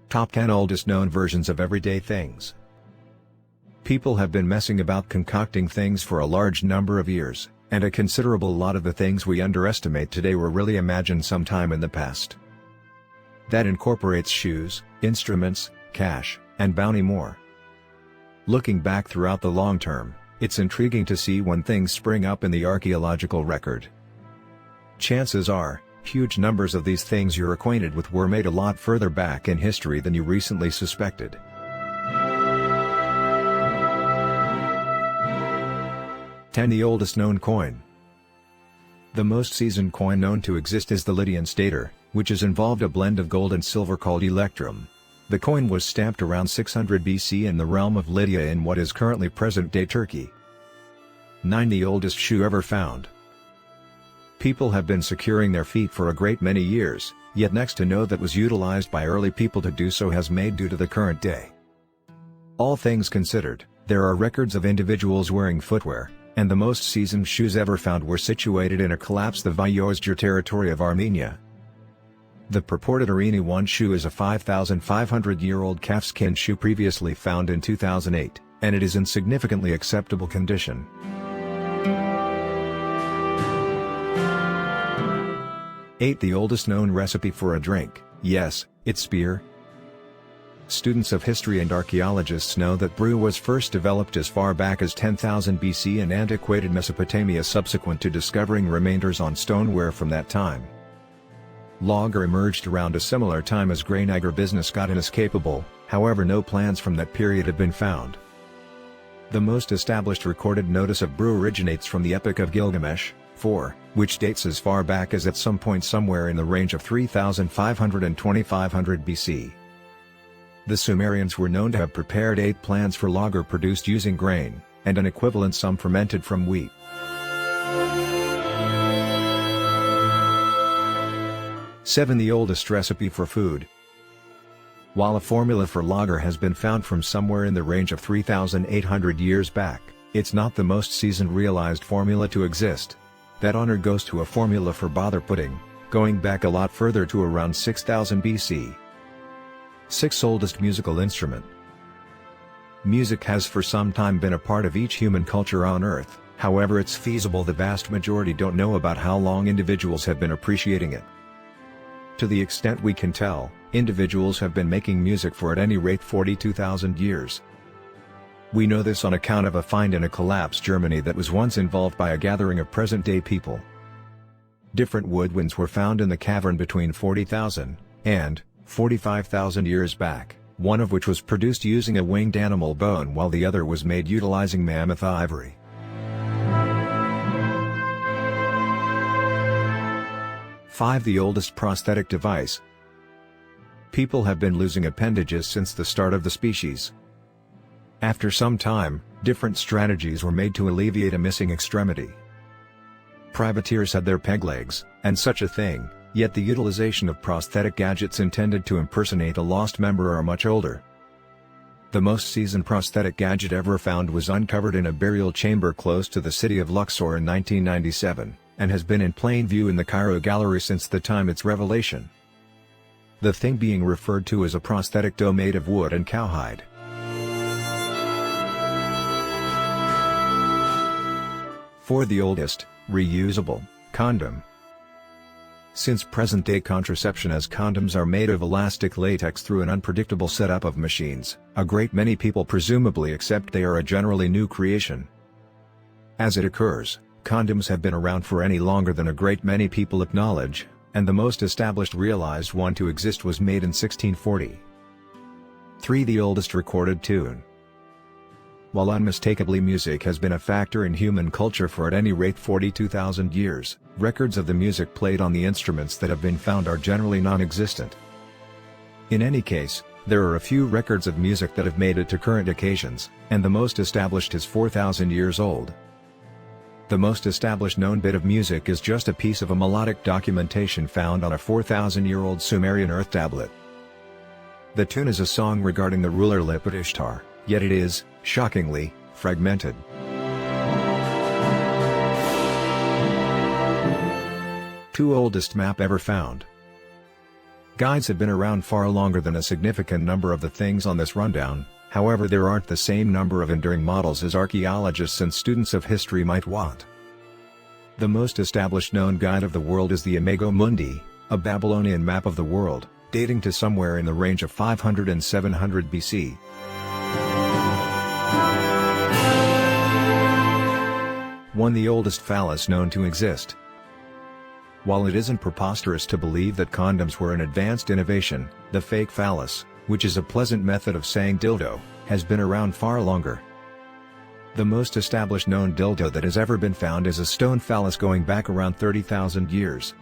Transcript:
Top 10 oldest known versions of everyday things. People have been messing about concocting things for a large number of years, and a considerable lot of the things we underestimate today were really imagined sometime in the past. That incorporates shoes, instruments, cash, and bounty more. Looking back throughout the long term, it's intriguing to see when things spring up in the archaeological record. Chances are, huge numbers of these things you're acquainted with were made a lot further back in history than you recently suspected. 10. The oldest known coin. The most seasoned coin known to exist is the Lydian stater, which has involved a blend of gold and silver called electrum. The coin was stamped around 600 BC in the realm of Lydia in what is currently present-day Turkey. 9. The oldest shoe ever found. People have been securing their feet for a great many years, yet next to no that was utilized by early people to do so has made due to the current day. All things considered, there are records of individuals wearing footwear, and the most seasoned shoes ever found were situated in a collapsed the Vayoys Dzor territory of Armenia. The purported Arena 1 shoe is a 5,500-year-old calfskin shoe previously found in 2008, and it is in significantly acceptable condition. 8. The oldest known recipe for a drink. Yes, it's beer. Students of history and archaeologists know that brew was first developed as far back as 10,000 BC in antiquated Mesopotamia subsequent to discovering remainders on stoneware from that time. Lager emerged around a similar time as grain agribusiness got inescapable, however no plans from that period have been found. The most established recorded notice of brew originates from the Epic of Gilgamesh, 4, which dates as far back as at some point somewhere in the range of 3,500 and 2,500 BC. The Sumerians were known to have prepared 8 plants for lager produced using grain, and an equivalent sum fermented from wheat. 7. The oldest recipe for food. While a formula for lager has been found from somewhere in the range of 3,800 years back, it's not the most seasoned realized formula to exist. That honor goes to a formula for bother pudding, going back a lot further to around 6,000 BC. 6. Oldest musical instrument. Music has for some time been a part of each human culture on Earth, however it's feasible the vast majority don't know about how long individuals have been appreciating it. To the extent we can tell, individuals have been making music for at any rate 42,000 years. We know this on account of a find in a collapsed Germany that was once involved by a gathering of present-day people. Different woodwinds were found in the cavern between 40,000 and 45,000 years back, one of which was produced using a winged animal bone while the other was made utilizing mammoth ivory. 5. The oldest prosthetic device. People have been losing appendages since the start of the species. After some time, different strategies were made to alleviate a missing extremity. Privateers had their peg legs, and such a thing, yet the utilization of prosthetic gadgets intended to impersonate a lost member are much older. The most seasoned prosthetic gadget ever found was uncovered in a burial chamber close to the city of Luxor in 1997, and has been in plain view in the Cairo gallery since the time its revelation. The thing being referred to as a prosthetic dough made of wood and cowhide. 4. The oldest, reusable, condom. Since present-day contraception as condoms are made of elastic latex through an unpredictable setup of machines, a great many people presumably accept they are a generally new creation. As it occurs, condoms have been around for any longer than a great many people acknowledge, and the most established realized one to exist was made in 1640. 3. The oldest recorded tune. While unmistakably music has been a factor in human culture for at any rate 42,000 years, records of the music played on the instruments that have been found are generally non-existent. In any case, there are a few records of music that have made it to current occasions, and the most established is 4,000 years old. The most established known bit of music is just a piece of a melodic documentation found on a 4,000-year-old Sumerian earth tablet. The tune is a song regarding the ruler Lipit Ishtar, yet it is, shockingly, fragmented. 2. Oldest map ever found. Guides have been around far longer than a significant number of the things on this rundown, however there aren't the same number of enduring models as archaeologists and students of history might want. The most established known guide of the world is the Imago Mundi, a Babylonian map of the world, dating to somewhere in the range of 500 and 700 BC. The oldest phallus known to exist. While it isn't preposterous to believe that condoms were an advanced innovation, the fake phallus, which is a pleasant method of saying dildo, has been around far longer. The most established known dildo that has ever been found is a stone phallus going back around 30,000 years.